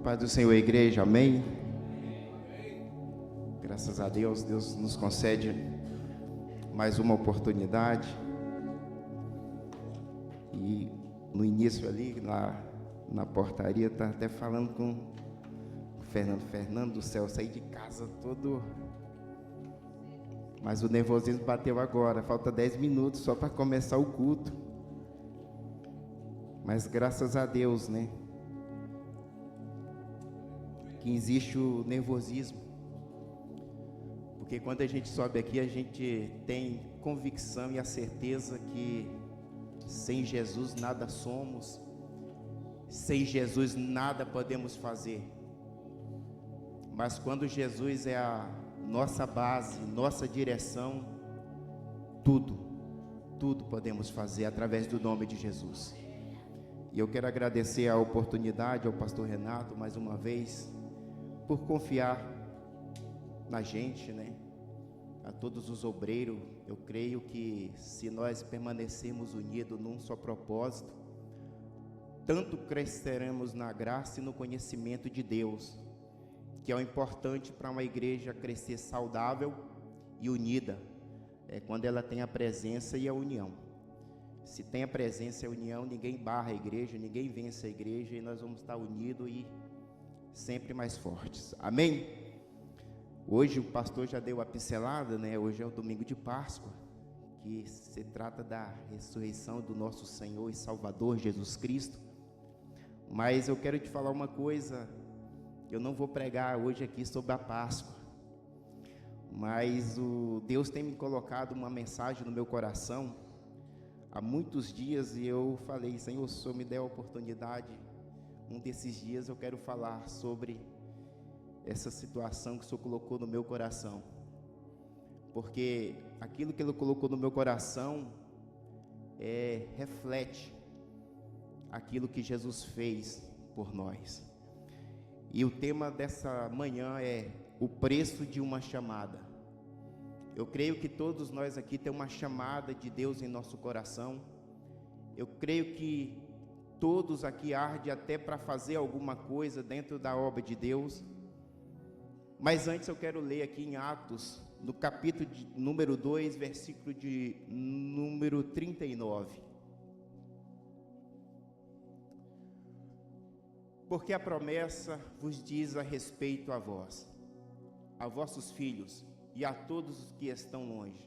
Paz do Senhor, igreja, amém? Graças a Deus, Deus nos concede mais uma oportunidade. E no início ali, na portaria, está até falando com o Fernando do céu, saí de casa todo... Mas o nervosismo bateu agora, falta 10 minutos só para começar o culto. Mas graças a Deus, né? Que existe o nervosismo, porque quando a gente sobe aqui, a gente tem convicção e a certeza que sem Jesus nada somos, sem Jesus nada podemos fazer, mas quando Jesus é a nossa base, nossa direção, tudo podemos fazer através do nome de Jesus. E eu quero agradecer a oportunidade ao pastor Renato, mais uma vez, por confiar na gente, né? A todos os obreiros. Eu creio que se nós permanecermos unidos num só propósito, tanto cresceremos na graça e no conhecimento de Deus, que é o importante para uma igreja crescer saudável e unida, quando ela tem a presença e a união. Se tem a presença e a união, ninguém barra a igreja, ninguém vence a igreja, e nós vamos estar unidos e sempre mais fortes, amém? Hoje o pastor já deu a pincelada, né? Hoje é o domingo de Páscoa, que se trata da ressurreição do nosso Senhor e Salvador Jesus Cristo. Mas eu quero te falar uma coisa, eu não vou pregar hoje aqui sobre a Páscoa, mas Deus tem me colocado uma mensagem no meu coração há muitos dias, e eu falei: Senhor, se o Senhor me der a oportunidade, um desses dias eu quero falar sobre essa situação que o Senhor colocou no meu coração, porque aquilo que Ele colocou no meu coração reflete aquilo que Jesus fez por nós. E o tema dessa manhã é o preço de uma chamada. Eu creio que todos nós aqui temos uma chamada de Deus em nosso coração. Eu creio que todos aqui ardem até para fazer alguma coisa dentro da obra de Deus. Mas antes eu quero ler aqui em Atos, no capítulo número 2, versículo de número 39. Porque a promessa vos diz a respeito a vós, a vossos filhos e a todos os que estão longe,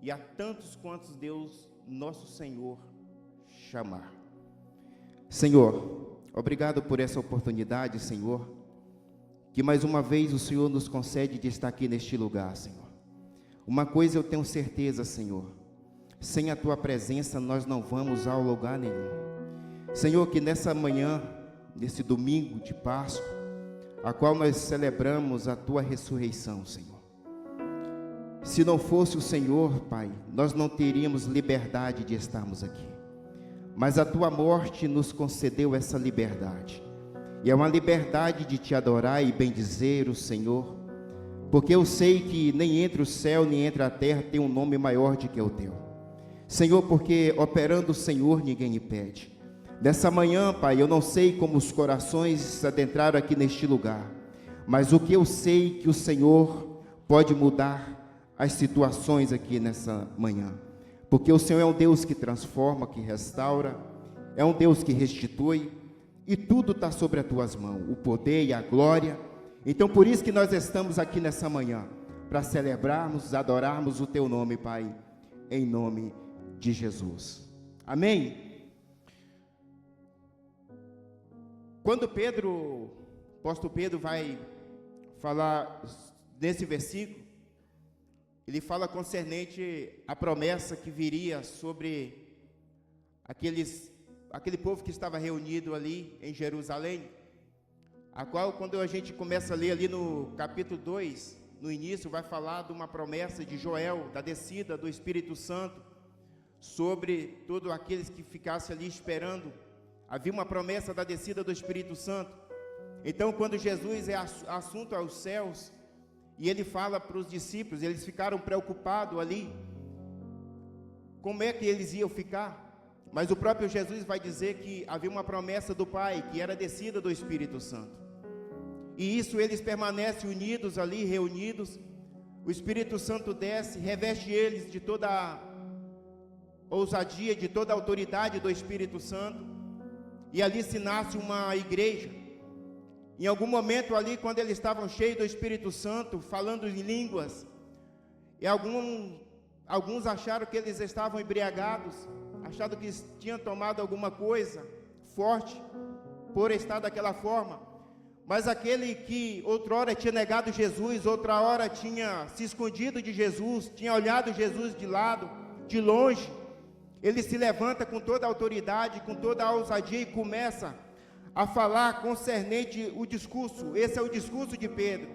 e a tantos quantos Deus, nosso Senhor, chamar. Senhor, obrigado por essa oportunidade, Senhor, que mais uma vez o Senhor nos concede de estar aqui neste lugar, Senhor. Uma coisa eu tenho certeza, Senhor, sem a Tua presença nós não vamos ao lugar nenhum. Senhor, que nessa manhã, nesse domingo de Páscoa, a qual nós celebramos a Tua ressurreição, Senhor, se não fosse o Senhor, Pai, nós não teríamos liberdade de estarmos aqui. Mas a Tua morte nos concedeu essa liberdade. E é uma liberdade de Te adorar e bendizer o Senhor, porque eu sei que nem entre o céu, nem entre a terra tem um nome maior do que o Teu. Senhor, porque operando o Senhor, ninguém impede. Nessa manhã, Pai, eu não sei como os corações se adentraram aqui neste lugar, mas o que eu sei que o Senhor pode mudar as situações aqui nessa manhã, porque o Senhor é um Deus que transforma, que restaura, é um Deus que restitui, e tudo está sobre as Tuas mãos, o poder e a glória. Então por isso que nós estamos aqui nessa manhã, para celebrarmos, adorarmos o Teu nome, Pai, em nome de Jesus, amém? Quando o apóstolo Pedro vai falar nesse versículo, ele fala concernente à promessa que viria sobre aquele povo que estava reunido ali em Jerusalém, a qual, quando a gente começa a ler ali no capítulo 2, no início, vai falar de uma promessa de Joel, da descida do Espírito Santo, sobre todos aqueles que ficassem ali esperando. Havia uma promessa da descida do Espírito Santo. Então, quando Jesus é assunto aos céus, e Ele fala para os discípulos, eles ficaram preocupados ali, como é que eles iam ficar? Mas o próprio Jesus vai dizer que havia uma promessa do Pai, que era a descida do Espírito Santo. E isso eles permanecem unidos ali, reunidos. O Espírito Santo desce, reveste eles de toda a ousadia, de toda a autoridade do Espírito Santo. E ali se nasce uma igreja. Em algum momento ali, quando eles estavam cheios do Espírito Santo, falando em línguas, e alguns acharam que eles estavam embriagados, acharam que tinham tomado alguma coisa forte, por estar daquela forma. Mas aquele que outrora tinha negado Jesus, outra hora tinha se escondido de Jesus, tinha olhado Jesus de lado, de longe, ele se levanta com toda a autoridade, com toda a ousadia e começa a falar concernente o discurso. Esse é o discurso de Pedro.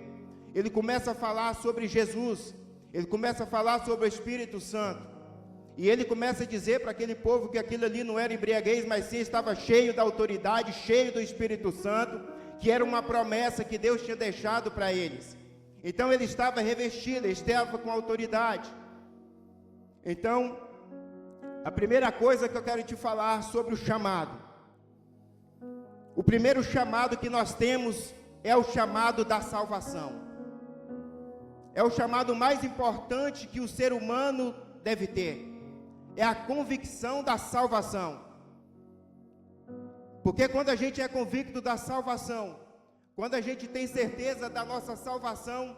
Ele começa a falar sobre Jesus, ele começa a falar sobre o Espírito Santo, e ele começa a dizer para aquele povo que aquilo ali não era embriaguez, mas sim estava cheio da autoridade, cheio do Espírito Santo, que era uma promessa que Deus tinha deixado para eles. Então ele estava revestido, ele estava com autoridade. Então, a primeira coisa que eu quero te falar sobre o chamado. O primeiro chamado que nós temos é o chamado da salvação. É o chamado mais importante que o ser humano deve ter. É a convicção da salvação. Porque quando a gente é convicto da salvação, quando a gente tem certeza da nossa salvação,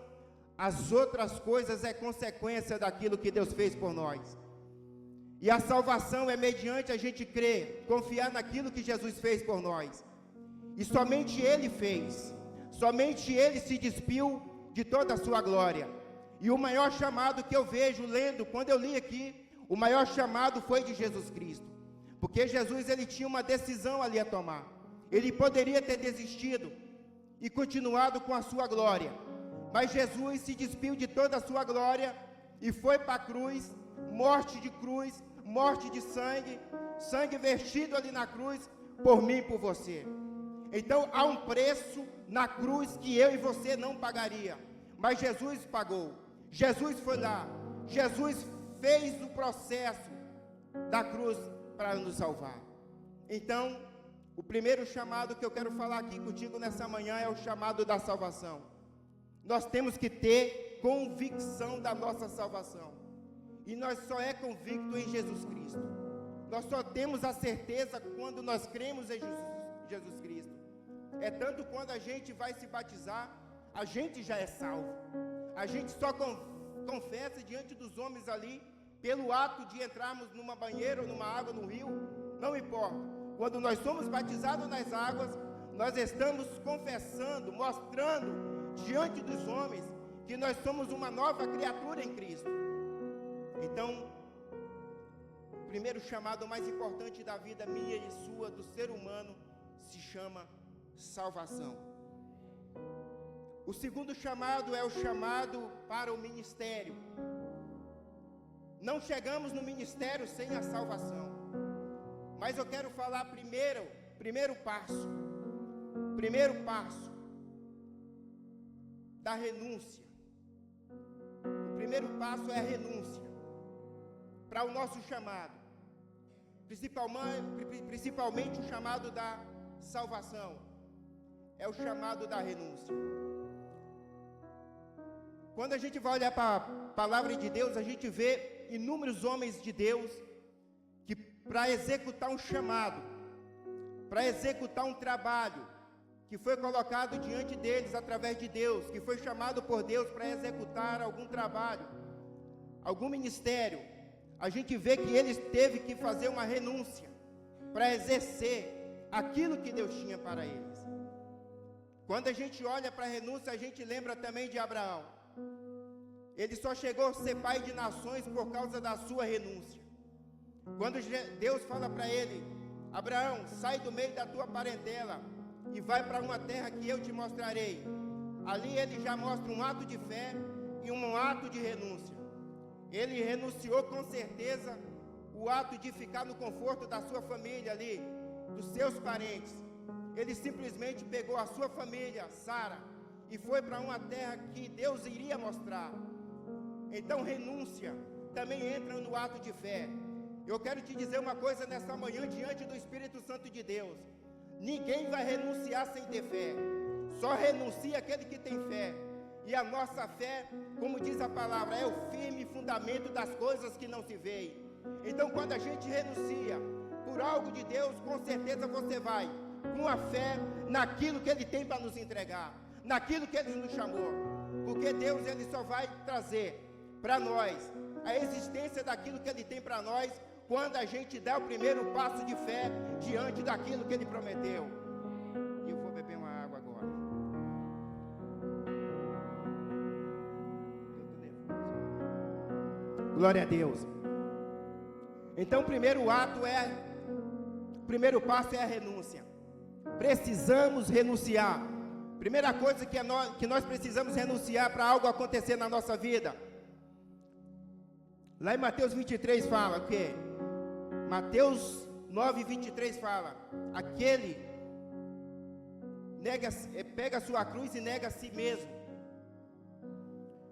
as outras coisas é consequência daquilo que Deus fez por nós. E a salvação é mediante a gente crer, confiar naquilo que Jesus fez por nós. E somente Ele fez, somente Ele se despiu de toda a sua glória. E o maior chamado que eu vejo lendo, quando eu li aqui, o maior chamado foi de Jesus Cristo. Porque Jesus, ele tinha uma decisão ali a tomar. Ele poderia ter desistido e continuado com a sua glória. Mas Jesus se despiu de toda a sua glória e foi para a cruz, morte de sangue, sangue vertido ali na cruz, por mim e por você. Então há um preço na cruz que eu e você não pagaria, mas Jesus pagou. Jesus foi lá, Jesus fez o processo da cruz para nos salvar. Então, o primeiro chamado que eu quero falar aqui contigo nessa manhã é o chamado da salvação. Nós temos que ter convicção da nossa salvação. E nós só é convicto em Jesus Cristo. Nós só temos a certeza quando nós cremos em Jesus Cristo. É tanto quando a gente vai se batizar, a gente já é salvo. A gente só confessa diante dos homens ali, pelo ato de entrarmos numa banheira ou numa água, num rio, não importa. Quando nós somos batizados nas águas, nós estamos confessando, mostrando diante dos homens que nós somos uma nova criatura em Cristo. Então, o primeiro chamado mais importante da vida minha e sua, do ser humano, se chama salvação. O segundo chamado é o chamado para o ministério. Não chegamos no ministério sem a salvação. Mas eu quero falar primeiro passo da renúncia. O primeiro passo é a renúncia para o nosso chamado, principalmente o chamado da salvação, é o chamado da renúncia. Quando a gente vai olhar para a palavra de Deus, a gente vê inúmeros homens de Deus que, para executar um chamado, para executar um trabalho que foi colocado diante deles através de Deus, que foi chamado por Deus para executar algum trabalho, algum ministério, a gente vê que eles teve que fazer uma renúncia para exercer aquilo que Deus tinha para eles. Quando a gente olha para a renúncia, a gente lembra também de Abraão. Ele só chegou a ser pai de nações por causa da sua renúncia. Quando Deus fala para ele: Abraão, sai do meio da tua parentela e vai para uma terra que eu te mostrarei. Ali ele já mostra um ato de fé e um ato de renúncia. Ele renunciou com certeza o ato de ficar no conforto da sua família ali, dos seus parentes. Ele simplesmente pegou a sua família, Sara, e foi para uma terra que Deus iria mostrar. Então renúncia também entra no ato de fé. Eu quero te dizer uma coisa nessa manhã, diante do Espírito Santo de Deus: ninguém vai renunciar sem ter fé, só renuncia aquele que tem fé. E a nossa fé, como diz a palavra, é o firme fundamento das coisas que não se veem. Então, quando a gente renuncia por algo de Deus, com certeza você vai com a fé naquilo que Ele tem para nos entregar, naquilo que Ele nos chamou. Porque Deus, Ele só vai trazer para nós a existência daquilo que Ele tem para nós quando a gente der o primeiro passo de fé diante daquilo que Ele prometeu. E eu vou beber uma água agora. Glória a Deus. Então o primeiro passo é a renúncia. Precisamos renunciar. Primeira coisa que nós precisamos renunciar para algo acontecer na nossa vida. Lá em Mateus 23 fala o quê? Mateus 9, 23 fala: aquele pega a sua cruz e nega a si mesmo.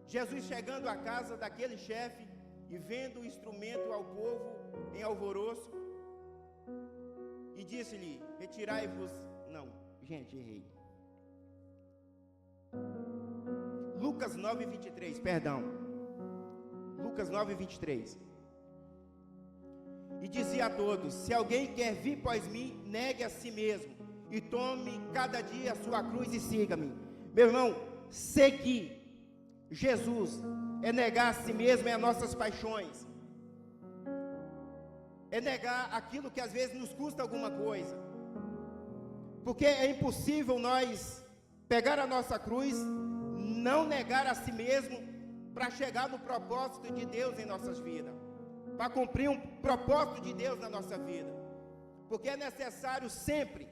Jesus chegando à casa daquele chefe e vendo o instrumento ao povo em alvoroço, e disse-lhe: retirai-vos. Não, gente, errei. Lucas 9, 23, perdão. Lucas 9, 23. E dizia a todos: se alguém quer vir após mim, negue a si mesmo, e tome cada dia a sua cruz e siga-me. Meu irmão, seguir Jesus é negar a si mesmo, é as nossas paixões, é negar aquilo que às vezes nos custa alguma coisa, porque é impossível nós pegar a nossa cruz, não negar a si mesmo, para chegar no propósito de Deus em nossas vidas, para cumprir um propósito de Deus na nossa vida, porque é necessário sempre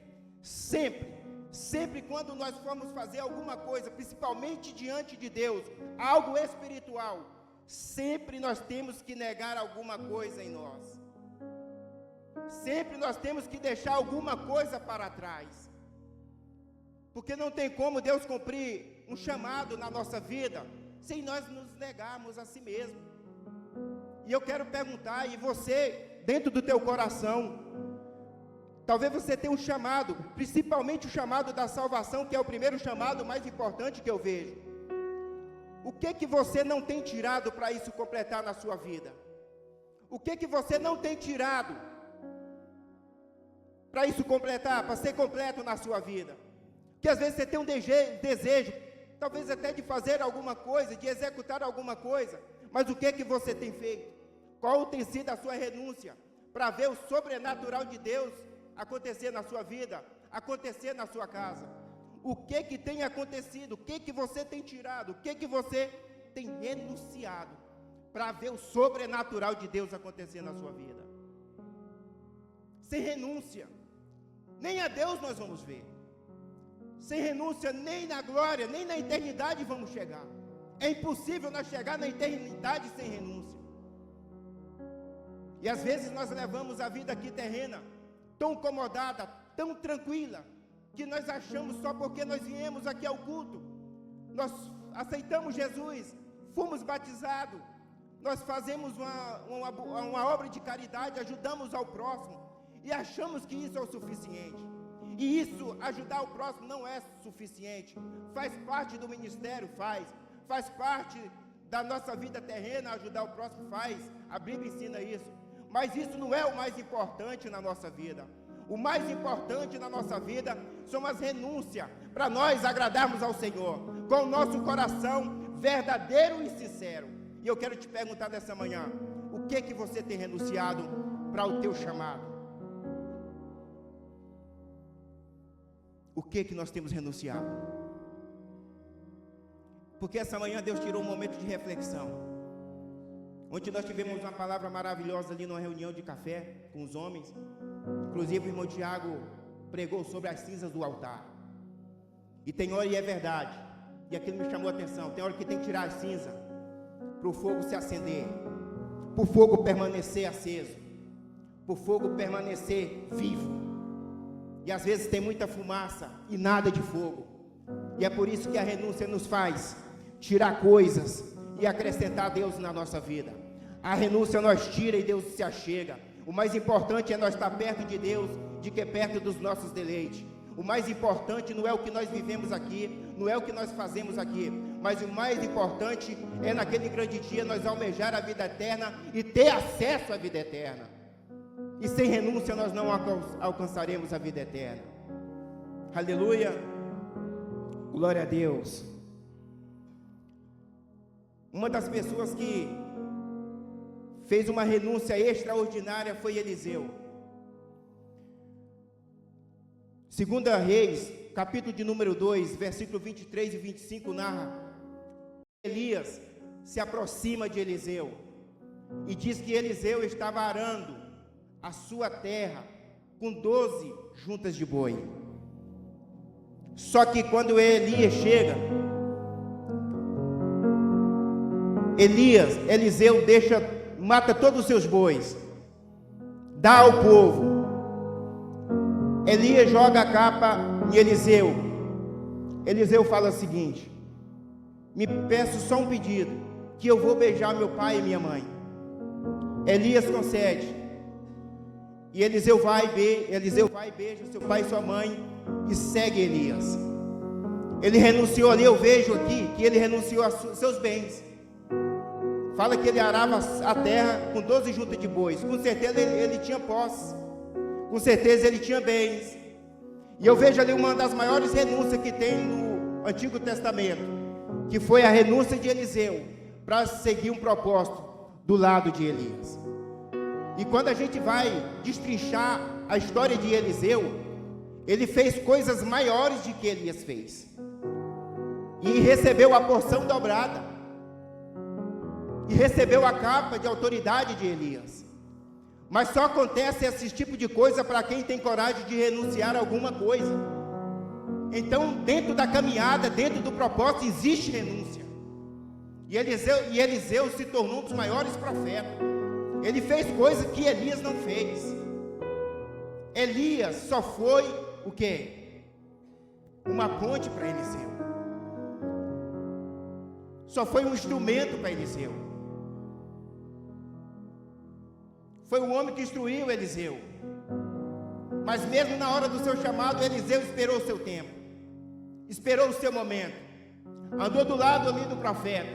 quando nós formos fazer alguma coisa, principalmente diante de Deus, algo espiritual, sempre nós temos que negar alguma coisa em nós, sempre nós temos que deixar alguma coisa para trás, porque não tem como Deus cumprir um chamado na nossa vida, sem nós nos negarmos a si mesmo. E eu quero perguntar, e você, dentro do teu coração, talvez você tenha um chamado, principalmente o chamado da salvação, que é o primeiro chamado mais importante que eu vejo. O que você não tem tirado para isso completar na sua vida? O que você não tem tirado para isso completar, para ser completo na sua vida? Porque às vezes você tem um desejo, talvez até de fazer alguma coisa, de executar alguma coisa, mas o que você tem feito? Qual tem sido a sua renúncia para ver o sobrenatural de Deus acontecer na sua vida, acontecer na sua casa? O que tem acontecido? O que você tem tirado? O que você tem renunciado para ver o sobrenatural de Deus acontecer na sua vida? Sem renúncia, nem a Deus nós vamos ver. Sem renúncia, nem na glória, nem na eternidade vamos chegar. É impossível nós chegar na eternidade sem renúncia. E às vezes nós levamos a vida aqui terrena tão acomodada, tão tranquila, que nós achamos só porque nós viemos aqui ao culto, nós aceitamos Jesus, fomos batizados, nós fazemos uma obra de caridade, ajudamos ao próximo, e achamos que isso é o suficiente. E isso, ajudar o próximo, não é suficiente. Faz parte do ministério, faz parte da nossa vida terrena, ajudar o próximo, faz. A Bíblia ensina isso. Mas isso não é o mais importante na nossa vida. O mais importante na nossa vida são as renúncias, para nós agradarmos ao Senhor, com o nosso coração verdadeiro e sincero. E eu quero te perguntar nessa manhã, o que você tem renunciado para o teu chamado? O que nós temos renunciado? Porque essa manhã Deus tirou um momento de reflexão. Ontem nós tivemos uma palavra maravilhosa ali numa reunião de café com os homens. Inclusive o irmão Tiago pregou sobre as cinzas do altar. E tem hora, e é verdade, e aquilo me chamou a atenção, tem hora que tem que tirar as cinzas para o fogo se acender, para o fogo permanecer aceso, para o fogo permanecer vivo. E às vezes tem muita fumaça e nada de fogo. E é por isso que a renúncia nos faz tirar coisas e acrescentar Deus na nossa vida. A renúncia nós tira e Deus se achega. O mais importante é nós estar perto de Deus, de que perto dos nossos deleites. O mais importante não é o que nós vivemos aqui, não é o que nós fazemos aqui, mas o mais importante é naquele grande dia nós almejar a vida eterna e ter acesso à vida eterna. E sem renúncia nós não alcançaremos a vida eterna. Aleluia, glória a Deus. Uma das pessoas que fez uma renúncia extraordinária foi Eliseu. 2 Reis, capítulo de número 2, versículo 23 e 25, narra: Elias se aproxima de Eliseu e diz que Eliseu estava arando a sua terra com 12 juntas de boi. Só que quando Elias chega, Eliseu mata todos os seus bois, dá ao povo. Elias joga a capa em Eliseu. Eliseu fala o seguinte: me peço só um pedido, que eu vou beijar meu pai e minha mãe. Elias concede. E Eliseu vai e beija seu pai e sua mãe e segue Elias. Ele renunciou ali, eu vejo aqui que ele renunciou aos seus bens. Fala que ele arava a terra com 12 juntas de bois. Com certeza ele tinha posse, com certeza ele tinha bens. E eu vejo ali uma das maiores renúncias que tem no Antigo Testamento, que foi a renúncia de Eliseu para seguir um propósito do lado de Elias. E quando a gente vai destrinchar a história de Eliseu, ele fez coisas maiores de que Elias fez, e recebeu a porção dobrada, e recebeu a capa de autoridade de Elias. Mas só acontece esse tipo de coisa para quem tem coragem de renunciar a alguma coisa. Então, dentro da caminhada, dentro do propósito, existe renúncia. E Eliseu se tornou um dos maiores profetas. Ele fez coisas que Elias não fez. Elias só foi o quê? Uma ponte para Eliseu. Só foi um instrumento para Eliseu. Foi o homem que instruiu Eliseu. Mas mesmo na hora do seu chamado, Eliseu esperou o seu tempo, esperou o seu momento, andou do lado ali do profeta,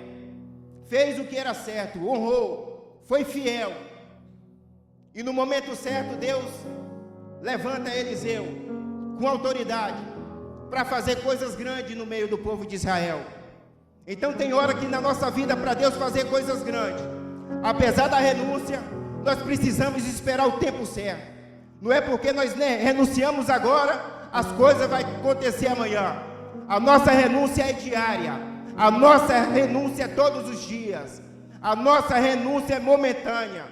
fez o que era certo, honrou, foi fiel. E no momento certo, Deus levanta Eliseu com autoridade para fazer coisas grandes no meio do povo de Israel. Então tem hora que na nossa vida, para Deus fazer coisas grandes, apesar da renúncia, nós precisamos esperar o tempo certo. Não é porque nós renunciamos agora, as coisas vão acontecer amanhã. A nossa renúncia é diária, a nossa renúncia é todos os dias, a nossa renúncia é momentânea.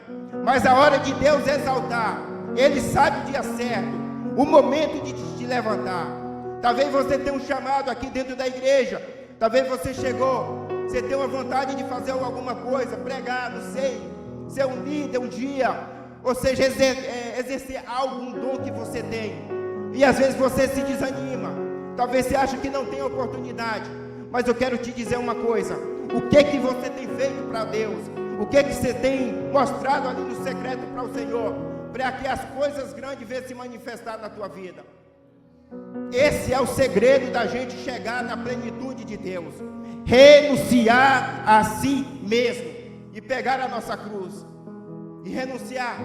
Mas a hora de Deus exaltar, Ele sabe o dia certo, o momento de te levantar. Talvez você tenha um chamado aqui dentro da igreja, talvez você chegou, você tem uma vontade de fazer alguma coisa, pregar, não sei, ser um líder um dia, ou seja, exercer algum dom que você tem, e às vezes você se desanima, talvez você ache que não tem oportunidade, mas eu quero te dizer uma coisa: o que você tem feito para Deus, o que você tem mostrado ali no secreto para o Senhor, para que as coisas grandes venham se manifestar na tua vida. Esse é o segredo da gente chegar na plenitude de Deus, renunciar a si mesmo e pegar a nossa cruz e renunciar.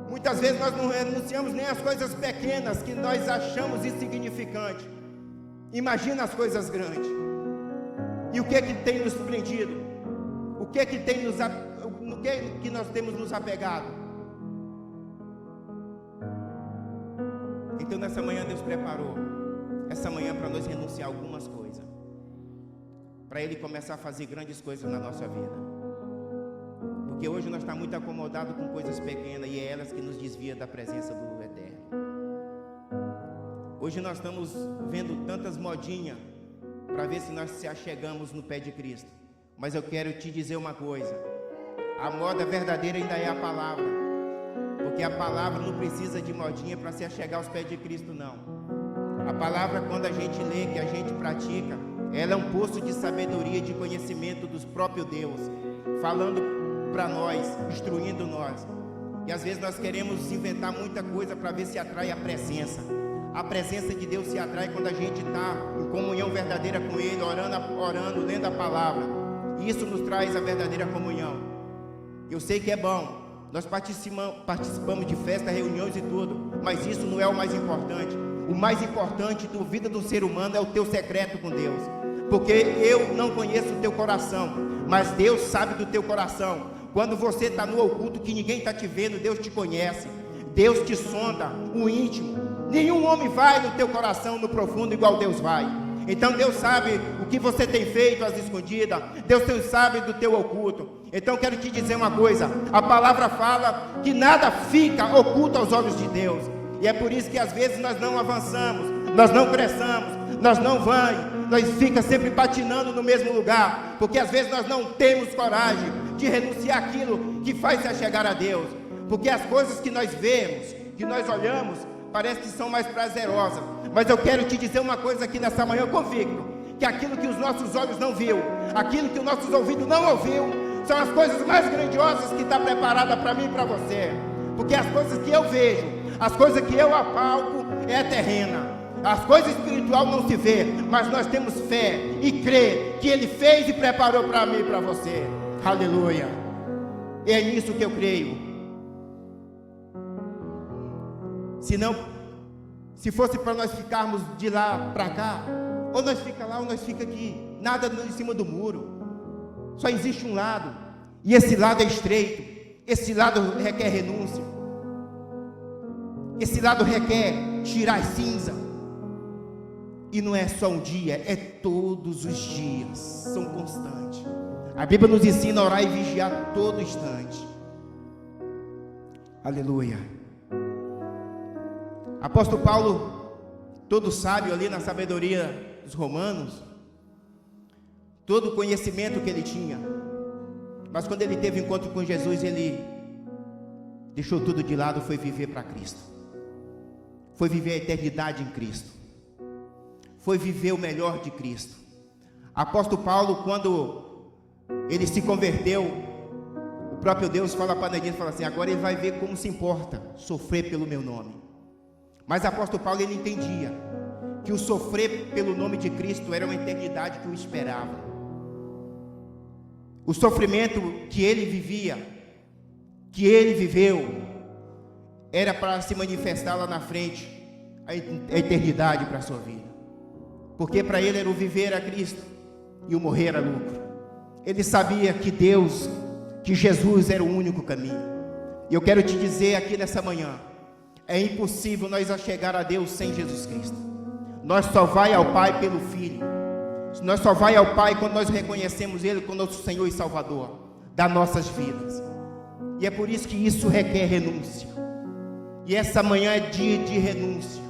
Muitas vezes nós não renunciamos nem às coisas pequenas que nós achamos insignificantes. Imagina as coisas grandes. E o que tem nos prendido? O que tem no que nós temos nos apegado? Então nessa manhã Deus preparou essa manhã para nós renunciar a algumas coisas, para Ele começar a fazer grandes coisas na nossa vida. Porque hoje nós estamos muito acomodados com coisas pequenas, e é elas que nos desvia da presença do Eterno. Hoje nós estamos vendo tantas modinhas para ver se nós se achegamos no pé de Cristo. Mas eu quero te dizer uma coisa: a moda verdadeira ainda é a palavra. Porque a palavra não precisa de modinha para se achegar aos pés de Cristo, não. A palavra, quando a gente lê, que a gente pratica, ela é um poço de sabedoria e de conhecimento do próprio Deus, falando para nós, instruindo nós. E às vezes nós queremos inventar muita coisa para ver se atrai a presença. A presença de Deus se atrai quando a gente está em comunhão verdadeira com Ele, orando, lendo a palavra. E isso nos traz a verdadeira comunhão. Eu sei que é bom, nós participamos de festas, reuniões e tudo, mas isso não é o mais importante. O mais importante da vida do ser humano é o teu secreto com Deus. Porque eu não conheço o teu coração, mas Deus sabe do teu coração. Quando você está no oculto que ninguém está te vendo, Deus te conhece. Deus te sonda o íntimo. Nenhum homem vai no teu coração, no profundo, igual Deus vai. Então Deus sabe o que você tem feito às escondidas. Deus sabe do teu oculto. Então quero te dizer uma coisa. A palavra fala que nada fica oculto aos olhos de Deus. E é por isso que às vezes nós não avançamos, nós não cresçamos, nós não vamos, nós fica sempre patinando no mesmo lugar. Porque às vezes nós não temos coragem de renunciar àquilo que faz se chegar a Deus. Porque as coisas que nós vemos, que nós olhamos, parece que são mais prazerosas. Mas eu quero te dizer uma coisa aqui nessa manhã convicto, que aquilo que os nossos olhos não viu, aquilo que os nossos ouvidos não ouviu, são as coisas mais grandiosas que está preparada para mim e para você. Porque as coisas que eu vejo, as coisas que eu apalpo é terrena. As coisas espirituais não se vê, mas nós temos fé e crê que Ele fez e preparou para mim e para você. Aleluia. E é nisso que eu creio. Se fosse para nós ficarmos de lá para cá, ou nós fica lá ou nós fica aqui, nada em cima do muro. Só existe um lado, e esse lado é estreito. Esse lado requer renúncia. Esse lado requer tirar cinza. E não é só um dia, é todos os dias, são constantes. A Bíblia nos ensina a orar e vigiar todo instante. Aleluia. Apóstolo Paulo, todo sábio ali na sabedoria dos romanos, todo o conhecimento que ele tinha, mas quando ele teve encontro com Jesus, ele deixou tudo de lado, foi viver para Cristo, foi viver a eternidade em Cristo, foi viver o melhor de Cristo. Apóstolo Paulo, quando ele se converteu, o próprio Deus fala para ele, fala assim, agora ele vai ver como se importa sofrer pelo meu nome. Mas o apóstolo Paulo, ele entendia que o sofrer pelo nome de Cristo era uma eternidade que o esperava. O sofrimento que ele vivia, que ele viveu, era para se manifestar lá na frente a eternidade para a sua vida. Porque para ele era o viver a Cristo e o morrer era lucro. Ele sabia que Deus, que Jesus era o único caminho. E eu quero te dizer aqui nessa manhã, é impossível nós chegar a Deus sem Jesus Cristo. Nós só vai ao Pai pelo Filho. Nós só vai ao Pai quando nós reconhecemos Ele como nosso Senhor e Salvador das nossas vidas. E é por isso que isso requer renúncia. E essa manhã é dia de renúncia.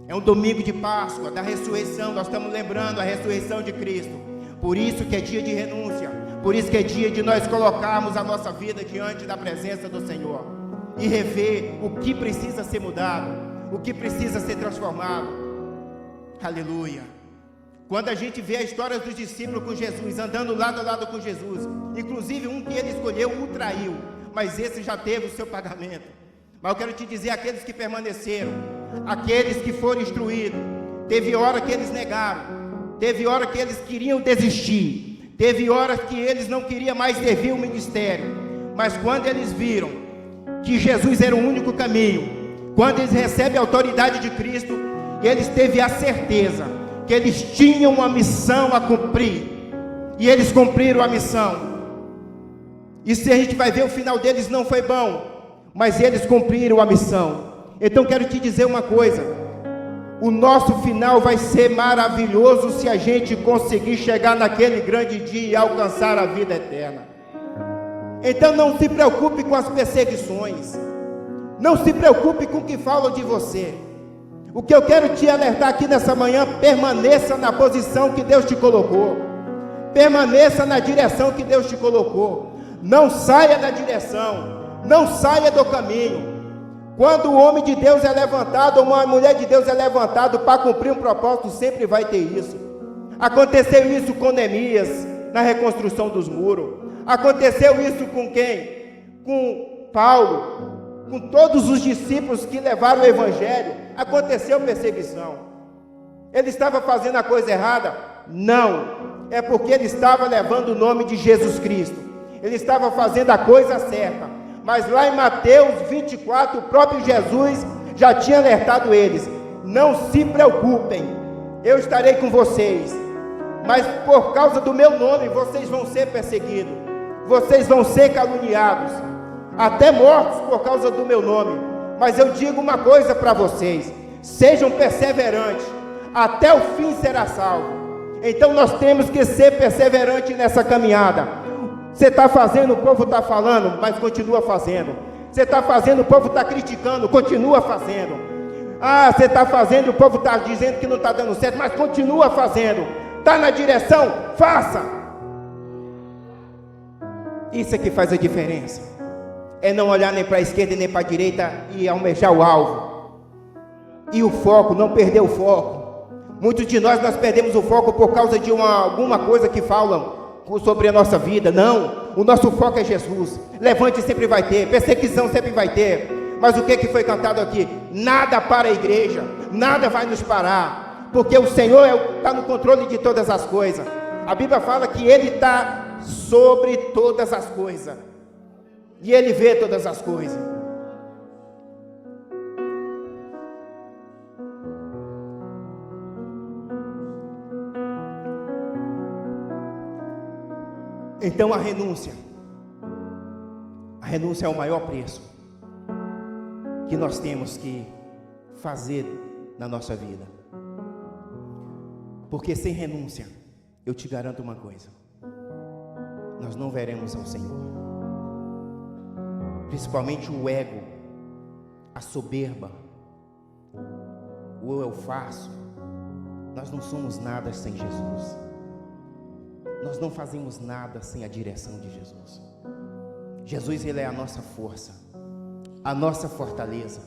É um domingo de Páscoa, da ressurreição. Nós estamos lembrando a ressurreição de Cristo. Por isso que é dia de renúncia. Por isso que é dia de nós colocarmos a nossa vida diante da presença do Senhor e rever o que precisa ser mudado, o que precisa ser transformado. Aleluia. Quando a gente vê a história dos discípulos com Jesus, andando lado a lado com Jesus, inclusive um que ele escolheu o traiu, mas esse já teve o seu pagamento. Mas eu quero te dizer, aqueles que permaneceram, aqueles que foram instruídos, teve hora que eles negaram, teve hora que eles queriam desistir, teve hora que eles não queriam mais servir o ministério, mas quando eles viram que Jesus era o único caminho, quando eles recebem a autoridade de Cristo, eles teve a certeza que eles tinham uma missão a cumprir, e eles cumpriram a missão. E se a gente vai ver, o final deles não foi bom, mas eles cumpriram a missão. Então quero te dizer uma coisa, o nosso final vai ser maravilhoso se a gente conseguir chegar naquele grande dia e alcançar a vida eterna. Então não se preocupe com as perseguições, não se preocupe com o que falam de você. O que eu quero te alertar aqui nessa manhã, permaneça na posição que Deus te colocou, permaneça na direção que Deus te colocou, não saia da direção, não saia do caminho. Quando o homem de Deus é levantado, ou uma mulher de Deus é levantado para cumprir um propósito, sempre vai ter isso. Aconteceu isso com Neemias, na reconstrução dos muros. Aconteceu isso com quem? Com Paulo, com todos os discípulos que levaram o evangelho, aconteceu perseguição. Ele estava fazendo a coisa errada? Não, é porque ele estava levando o nome de Jesus Cristo, ele estava fazendo a coisa certa. Mas lá em Mateus 24, o próprio Jesus já tinha alertado eles: não se preocupem, eu estarei com vocês, mas por causa do meu nome vocês vão ser perseguidos, vocês vão ser caluniados, até mortos por causa do meu nome. Mas eu digo uma coisa para vocês: sejam perseverantes, até o fim será salvo. Então nós temos que ser perseverantes nessa caminhada. Você está fazendo, o povo está falando, mas continua fazendo. Você está fazendo, o povo está criticando, continua fazendo. Você está fazendo, o povo está dizendo que não está dando certo, mas continua fazendo. Está na direção, faça. Isso é que faz a diferença. É não olhar nem para a esquerda nem para a direita e almejar o alvo. E o foco, não perder o foco. Muitos de nós perdemos o foco por causa de alguma coisa que falam sobre a nossa vida. Não, o nosso foco é Jesus. Levante sempre vai ter, perseguição sempre vai ter. Mas o que foi cantado aqui? Nada para a igreja, nada vai nos parar, porque o Senhor está no controle de todas as coisas. A Bíblia fala que Ele está sobre todas as coisas, e Ele vê todas as coisas. Então a renúncia é o maior preço que nós temos que fazer na nossa vida. Porque sem renúncia, eu te garanto uma coisa: nós não veremos ao Senhor. Principalmente o ego, a soberba, o eu faço. Nós não somos nada sem Jesus. Nós não fazemos nada sem a direção de Jesus. Jesus, Ele é a nossa força, a nossa fortaleza,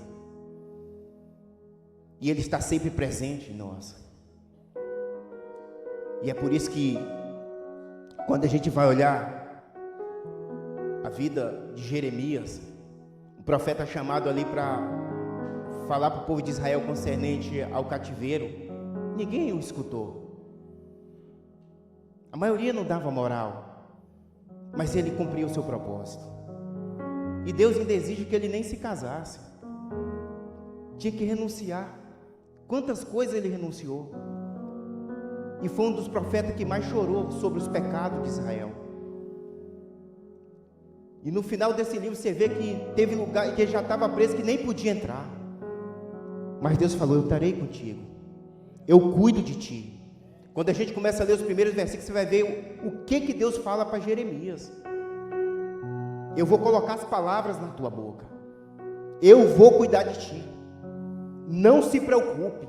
e Ele está sempre presente em nós. E é por isso que, quando a gente vai olhar a vida de Jeremias, o profeta chamado ali para falar para o povo de Israel concernente ao cativeiro, ninguém o escutou. A maioria não dava moral, mas ele cumpriu o seu propósito. E Deus ainda exige que ele nem se casasse. Tinha que renunciar. Quantas coisas ele renunciou. E foi um dos profetas que mais chorou sobre os pecados de Israel. E no final desse livro você vê que teve lugar que ele já estava preso, que nem podia entrar. Mas Deus falou: eu estarei contigo, eu cuido de ti. Quando a gente começa a ler os primeiros versículos, você vai ver o que Deus fala para Jeremias. Eu vou colocar as palavras na tua boca, eu vou cuidar de ti, não se preocupe.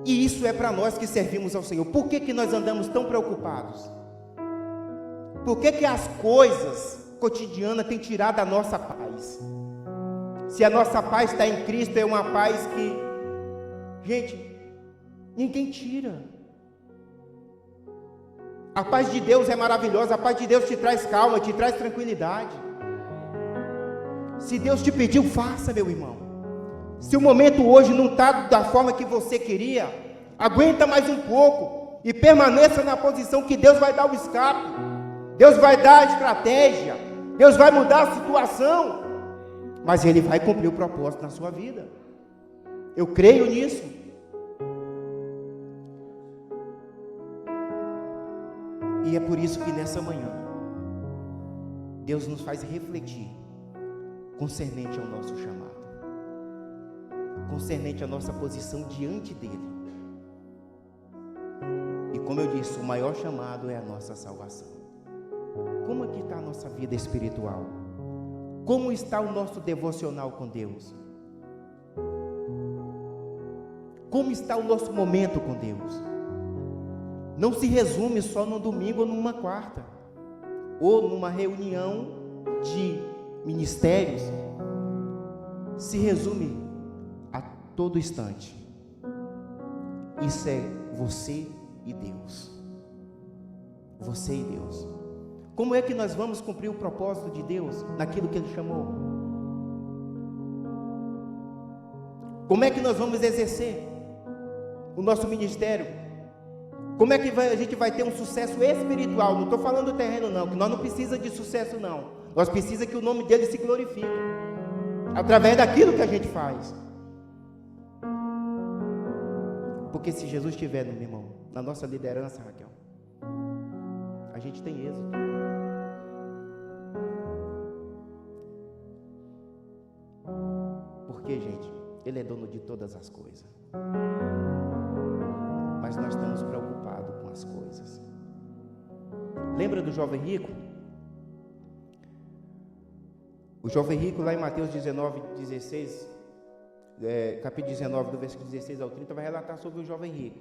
E isso é para nós que servimos ao Senhor. Por que nós andamos tão preocupados? Por que as coisas cotidianas têm tirado a nossa paz? Se a nossa paz está em Cristo, é uma paz que, gente, ninguém tira. A paz de Deus é maravilhosa. A paz de Deus te traz calma, te traz tranquilidade. Se Deus te pediu, faça, meu irmão. Se o momento hoje não está da forma que você queria, aguenta mais um pouco e permaneça na posição que Deus vai dar o escape, Deus vai dar a estratégia, Deus vai mudar a situação, mas Ele vai cumprir o propósito na sua vida. Eu creio nisso. E é por isso que nessa manhã Deus nos faz refletir concernente ao nosso chamado, concernente à nossa posição diante dEle. E como eu disse, o maior chamado é a nossa salvação. Como é que está a nossa vida espiritual? Como está o nosso devocional com Deus? Como está o nosso momento com Deus? Não se resume só no domingo ou numa quarta, ou numa reunião de ministérios. Se resume a todo instante. Isso é você e Deus. Você e Deus. Como é que nós vamos cumprir o propósito de Deus naquilo que Ele chamou? Como é que nós vamos exercer o nosso ministério? Como é que a gente vai ter um sucesso espiritual? Não estou falando do terreno não, que nós não precisamos de sucesso não. Nós precisamos que o nome dele se glorifique, através daquilo que a gente faz. Porque se Jesus estiver, meu irmão, na nossa liderança, Raquel, a gente tem êxito. Porque, gente, Ele é dono de todas as coisas. Mas nós estamos preocupados com as coisas. Lembra do jovem rico? O jovem rico, lá em Mateus 19, 16, capítulo 19, do versículo 16 ao 30, vai relatar sobre o jovem rico.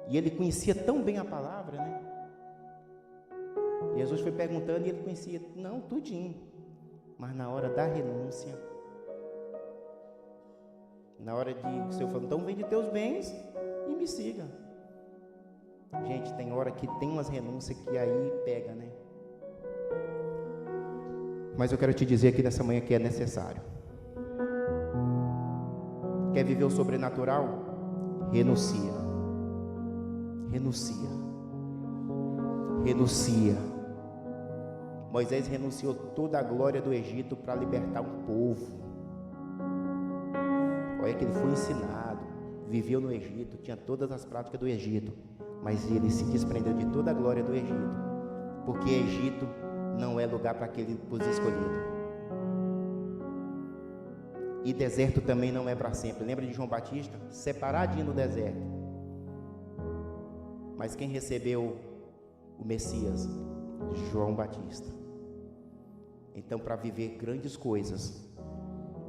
E ele conhecia tão bem a palavra, né? Jesus foi perguntando e ele conhecia, não, tudinho. Mas na hora da renúncia, na hora de o Senhor falou, então vende teus bens e me siga. Gente, tem hora que tem umas renúncias que aí pega, né? Mas eu quero te dizer aqui nessa manhã que é necessário. Quer viver o sobrenatural? Renuncia. Renuncia. Renuncia. Moisés renunciou toda a glória do Egito para libertar um povo. Olha que ele foi ensinado, viveu no Egito, tinha todas as práticas do Egito, mas ele se desprendeu de toda a glória do Egito, porque Egito não é lugar para aquele povo escolhido. E deserto também não é para sempre. Lembra de João Batista? Separadinho no deserto. Mas quem recebeu o Messias? João Batista. Então, para viver grandes coisas,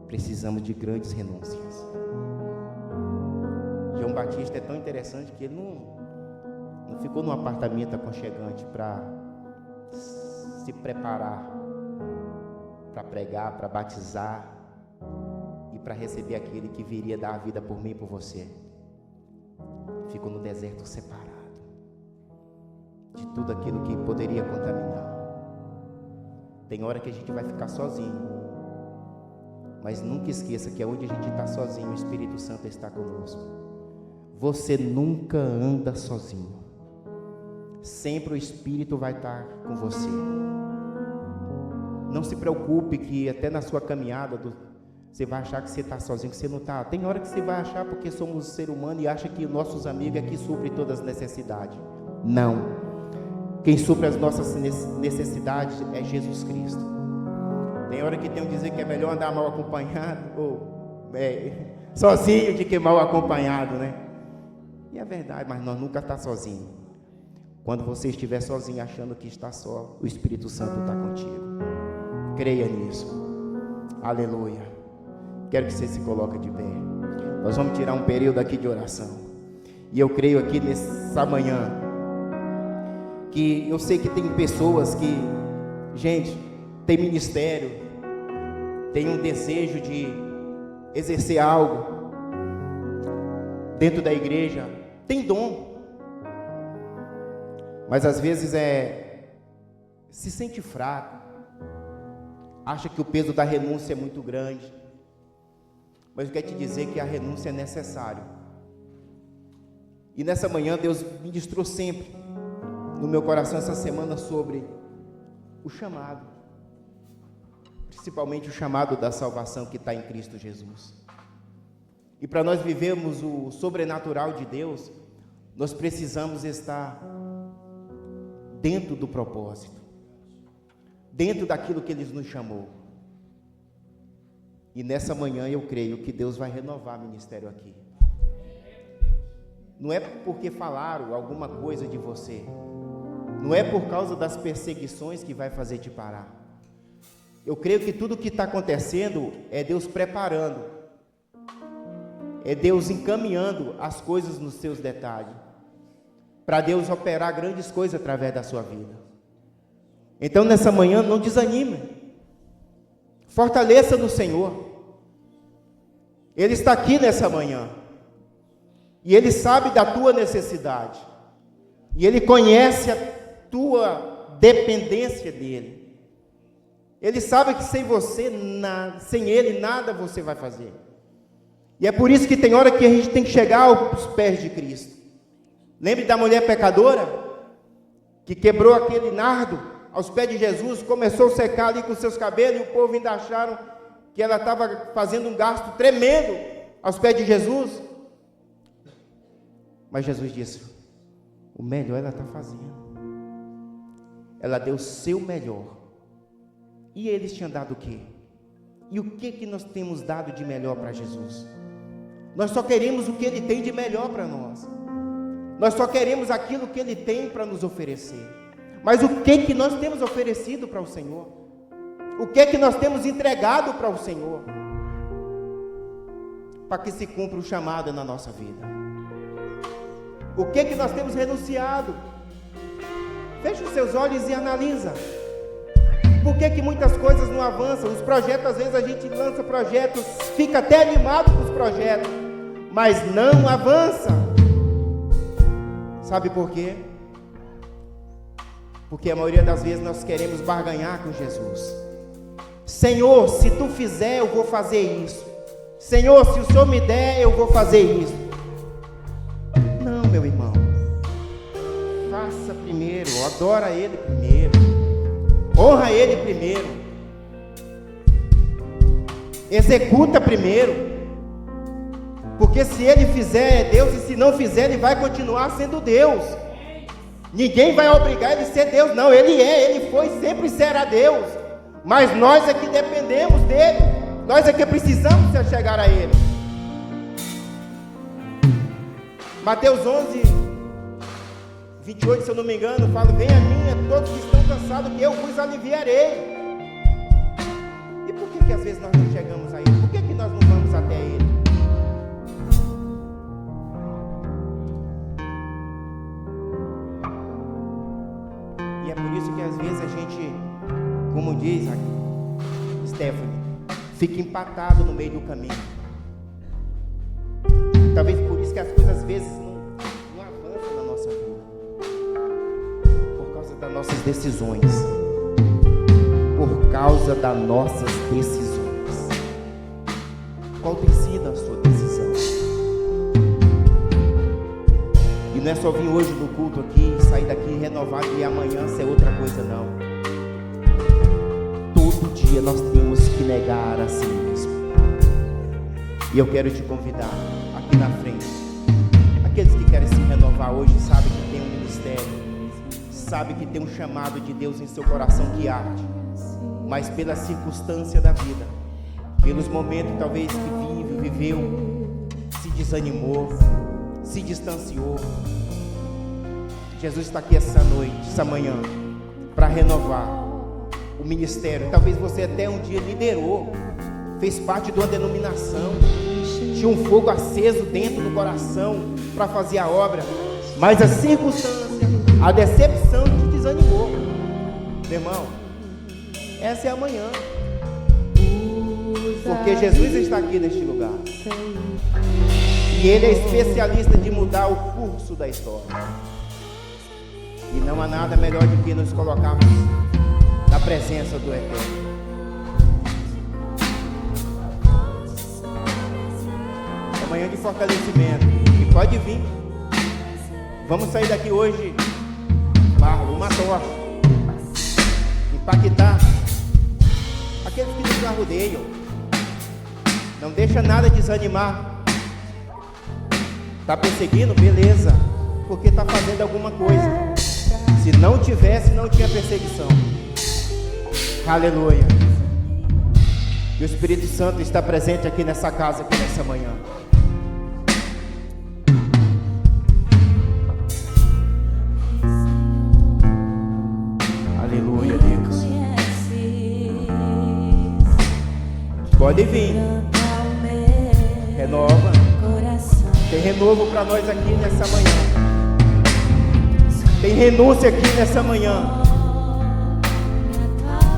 precisamos de grandes renúncias. João Batista é tão interessante que ele não ficou num apartamento aconchegante para se preparar para pregar, para batizar e para receber aquele que viria dar a vida por mim e por você. Ficou no deserto separado de tudo aquilo que poderia contaminar. Tem hora que a gente vai ficar sozinho, mas nunca esqueça que onde a gente está sozinho, o Espírito Santo está conosco. Você nunca anda sozinho. Sempre o Espírito vai estar com você. Não se preocupe que até na sua caminhada você vai achar que você está sozinho, que você não está. Tem hora que você vai achar porque somos ser humano e acha que nossos amigos é que suprem todas as necessidades. Não. Quem supre as nossas necessidades é Jesus Cristo. Tem hora que tem que dizer que é melhor andar mal acompanhado ou sozinho de que mal acompanhado, né? E é verdade, mas nós nunca estamos sozinhos. Quando você estiver sozinho achando que está só, o Espírito Santo está contigo. Creia nisso. Aleluia. Quero que você se coloque de pé. Nós vamos tirar um período aqui de oração. E eu creio aqui nessa manhã que eu sei que tem pessoas que, gente, tem ministério, tem um desejo de exercer algo dentro da igreja, tem dom, mas às vezes se sente fraco, acha que o peso da renúncia é muito grande. Mas eu quero te dizer que a renúncia é necessária. E nessa manhã Deus ministrou sempre no meu coração essa semana sobre o chamado, principalmente o chamado da salvação que está em Cristo Jesus. E para nós vivermos o sobrenatural de Deus, nós precisamos estar dentro do propósito, dentro daquilo que Ele nos chamou. E nessa manhã eu creio que Deus vai renovar o ministério aqui. Não é porque falaram alguma coisa de você, não é por causa das perseguições que vai fazer te parar. Eu creio que tudo que está acontecendo é Deus preparando, é Deus encaminhando as coisas nos seus detalhes, para Deus operar grandes coisas através da sua vida. Então nessa manhã não desanime, fortaleça no Senhor. Ele está aqui nessa manhã, e Ele sabe da tua necessidade, e Ele conhece a tua dependência dEle. Ele sabe que sem você, sem Ele, nada você vai fazer. E é por isso que tem hora que a gente tem que chegar aos pés de Cristo. Lembre da mulher pecadora, que quebrou aquele nardo aos pés de Jesus, começou a secar ali com seus cabelos, e o povo ainda acharam que ela estava fazendo um gasto tremendo aos pés de Jesus. Mas Jesus disse: o melhor ela está fazendo. Ela deu o seu melhor. E eles tinham dado o quê? E o que nós temos dado de melhor para Jesus? Nós só queremos o que Ele tem de melhor para nós. Nós só queremos aquilo que Ele tem para nos oferecer. Mas o que nós temos oferecido para o Senhor? O que nós temos entregado para o Senhor? Para que se cumpra o chamado na nossa vida. O que nós temos renunciado? Feche os seus olhos e analisa. Por que muitas coisas não avançam? Os projetos, às vezes a gente lança projetos, fica até animado com os projetos, mas não avança. Sabe por quê? Porque a maioria das vezes nós queremos barganhar com Jesus. Senhor, se tu fizer, eu vou fazer isso. Senhor, se o Senhor me der, eu vou fazer isso. Não, meu irmão. Faça primeiro, adora Ele primeiro. Honra Ele primeiro. Executa primeiro. Porque se Ele fizer, é Deus. E se não fizer, Ele vai continuar sendo Deus. Ninguém vai obrigar Ele a ser Deus. Não, Ele foi, sempre será Deus. Mas nós é que dependemos dEle. Nós é que precisamos se chegar a Ele. Mateus 11, 28, se eu não me engano, fala: venha a mim, todos que estão cansados, que eu vos aliviarei. E por que às vezes nós não chegamos a Ele? Por que nós não vamos até Ele? E é por isso que às vezes a gente, como diz aqui Stephanie, fica empatado no meio do caminho. Talvez por isso que as coisas às vezes não avançam na nossa vida. Por causa das nossas decisões. Por causa das nossas decisões. Qual tem sido a sua decisão? E não é só vir hoje no culto aqui, sair daqui renovado e amanhã ser outra coisa, não. Todo dia nós temos que negar a si mesmo. E eu quero te convidar aqui na frente. Aqueles que querem se renovar hoje sabem que tem um ministério, sabem que tem um chamado de Deus em seu coração que arde, mas pela circunstância da vida, pelos momentos talvez que viveu, se desanimou, se distanciou. Jesus está aqui essa noite, essa manhã, para renovar o ministério. Talvez você até um dia liderou, fez parte de uma denominação, tinha um fogo aceso dentro do coração para fazer a obra, mas a circunstância, a decepção te desanimou. Meu irmão, essa é a manhã, porque Jesus está aqui neste lugar e Ele é especialista de mudar o curso da história. E não há nada melhor do que nos colocarmos na presença do Eterno. Manhã de fortalecimento, e pode vir. Vamos sair daqui hoje, Marlon, uma tocha, impactar aqueles que nos arrodeiam. Não deixa nada desanimar. Está perseguindo? Beleza, porque está fazendo alguma coisa. Se não tivesse, não tinha perseguição. Aleluia. E o Espírito Santo está presente aqui nessa casa, aqui nessa manhã. Aleluia, Deus. Pode vir. Renova. Tem renovo para nós aqui nessa manhã. Tem renúncia aqui nessa manhã.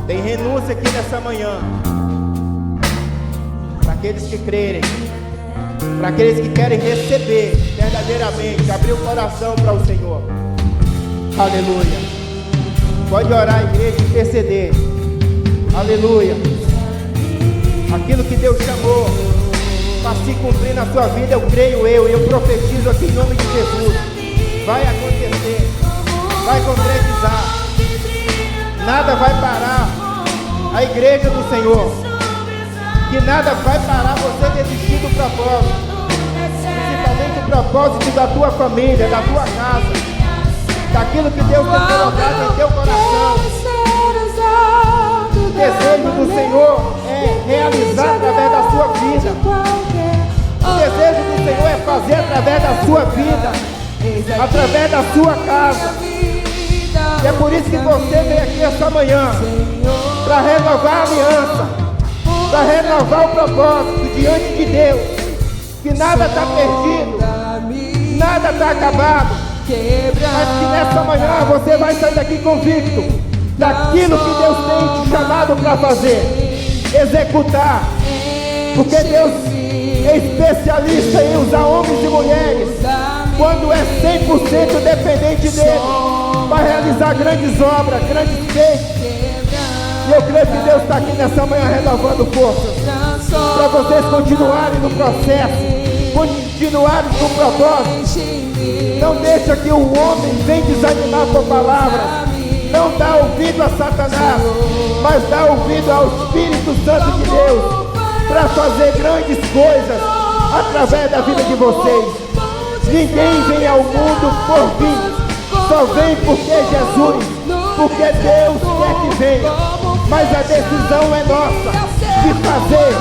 Tem renúncia aqui nessa manhã. Para aqueles que crerem, para aqueles que querem receber verdadeiramente, abrir o coração para o Senhor. Aleluia. Pode orar, igreja, e interceder. Aleluia. Aquilo que Deus chamou para se cumprir na sua vida. Eu creio, eu profetizo aqui em nome de Jesus. Vai acontecer, vai concretizar. Nada vai parar a igreja do Senhor. Que nada vai parar você desistir do propósito. Principalmente o propósito da tua família, da tua casa, daquilo que Deus tem colocado em teu coração. O desejo do Senhor é realizar através da sua vida. O desejo do Senhor é fazer através da sua vida, através da sua casa. E é por isso que você veio aqui essa manhã, para renovar a aliança, para renovar o propósito diante de Deus. Que nada está perdido, nada está acabado, mas que nessa manhã você vai sair daqui convicto daquilo que Deus tem te chamado para fazer, executar, porque Deus é especialista em usar homens e mulheres quando é 100% dependente dele para realizar grandes obras, grandes feitos. E eu creio que Deus está aqui nessa manhã renovando forças para vocês continuarem no processo, continuarem no propósito. Não deixa que o homem venha desanimar por palavras. Não dá ouvido a Satanás, mas dá ouvido ao Espírito Santo de Deus para fazer grandes coisas através da vida de vocês. Ninguém vem ao mundo por vir, só vem porque Jesus, porque Deus quer que venha. Mas a decisão é nossa de fazer,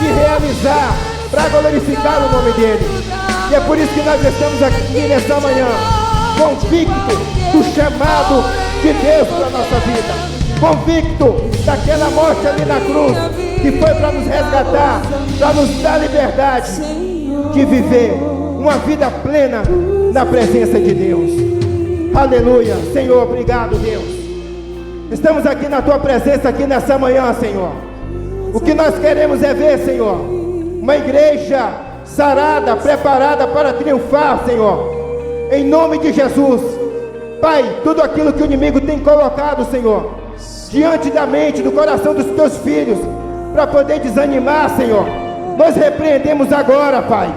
de realizar, para glorificar o nome dele. E é por isso que nós estamos aqui nessa manhã, convicto do chamado de Deus para a nossa vida, convicto daquela morte ali na cruz, que foi para nos resgatar, para nos dar liberdade de viver uma vida plena na presença de Deus. Aleluia. Senhor, obrigado, Deus. Estamos aqui na tua presença aqui nessa manhã, Senhor. O que nós queremos é ver, Senhor, uma igreja sarada, preparada para triunfar, Senhor, em nome de Jesus. Pai, tudo aquilo que o inimigo tem colocado, Senhor, diante da mente, do coração dos teus filhos, para poder desanimar, Senhor, nós repreendemos agora, Pai.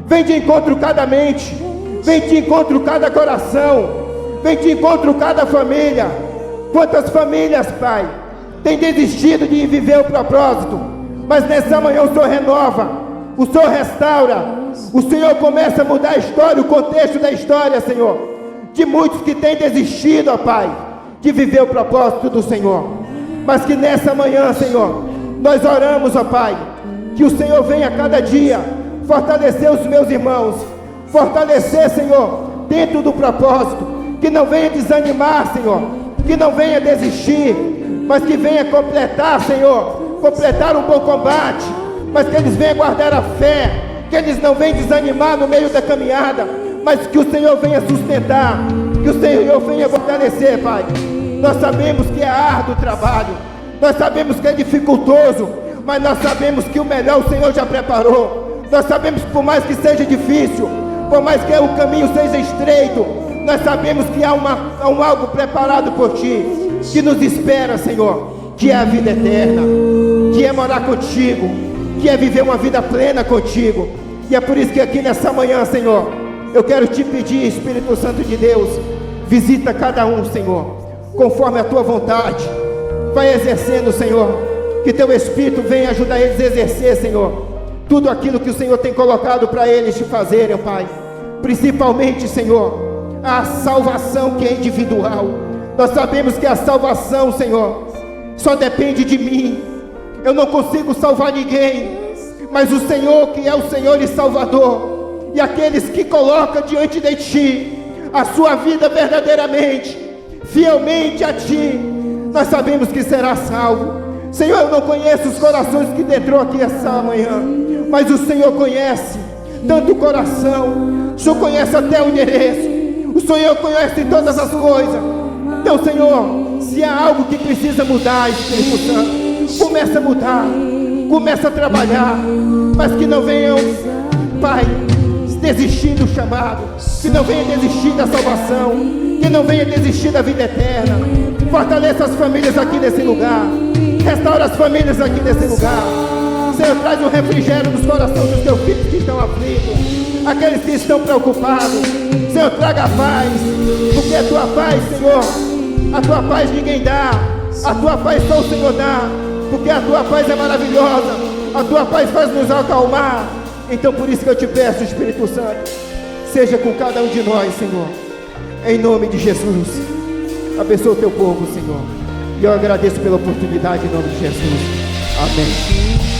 Vem de encontro cada mente, vem de encontro cada coração, vem de encontro cada família. Quantas famílias, Pai, têm desistido de viver o propósito, mas nessa manhã o Senhor renova, o Senhor restaura, o Senhor começa a mudar a história, o contexto da história, Senhor, de muitos que têm desistido, ó Pai, de viver o propósito do Senhor. Mas que nessa manhã, Senhor, nós oramos, ó Pai, que o Senhor venha a cada dia fortalecer os meus irmãos, fortalecer, Senhor, dentro do propósito, que não venha desanimar, Senhor, que não venha desistir, mas que venha completar, Senhor, completar um bom combate, mas que eles venham guardar a fé, que eles não venham desanimar no meio da caminhada, mas que o Senhor venha sustentar, que o Senhor venha fortalecer, Pai. Nós sabemos que é árduo o trabalho, nós sabemos que é dificultoso, mas nós sabemos que o melhor o Senhor já preparou. Nós sabemos que por mais que seja difícil, por mais que o caminho seja estreito, nós sabemos que há um algo preparado por Ti, que nos espera, Senhor, que é a vida eterna, que é morar contigo, que é viver uma vida plena contigo. E é por isso que aqui nessa manhã, Senhor, eu quero Te pedir, Espírito Santo de Deus, visita cada um, Senhor, conforme a Tua vontade. Vai exercendo, Senhor, que Teu Espírito venha ajudar eles a exercer, Senhor, tudo aquilo que o Senhor tem colocado para eles te fazerem, Pai. Principalmente, Senhor, a salvação que é individual. Nós sabemos que a salvação, Senhor, só depende de mim. Eu não consigo salvar ninguém, mas o Senhor, que é o Senhor e Salvador, e aqueles que colocam diante de Ti a sua vida verdadeiramente, fielmente a Ti, nós sabemos que será salvo. Senhor, eu não conheço os corações que entrou aqui essa manhã, mas o Senhor conhece tanto o coração, o Senhor conhece até o endereço, o Senhor conhece todas as coisas. Então, Senhor, se há algo que precisa mudar, Espírito Santo, começa a mudar, começa a trabalhar, mas que não venham, Pai, desistir do chamado, que não venha desistir da salvação, que não venha desistir da vida eterna. Fortaleça as famílias aqui nesse lugar, restaura as famílias aqui nesse lugar. Senhor, traz um refrigério nos corações dos teus filhos que estão aflitos, aqueles que estão preocupados. Senhor, traga a paz, porque a tua paz, Senhor, a tua paz ninguém dá, a tua paz só o Senhor dá, porque a tua paz é maravilhosa, a tua paz faz nos acalmar. Então por isso que eu te peço, Espírito Santo, seja com cada um de nós, Senhor, em nome de Jesus. Abençoa o teu povo, Senhor, e eu agradeço pela oportunidade em nome de Jesus. Amém.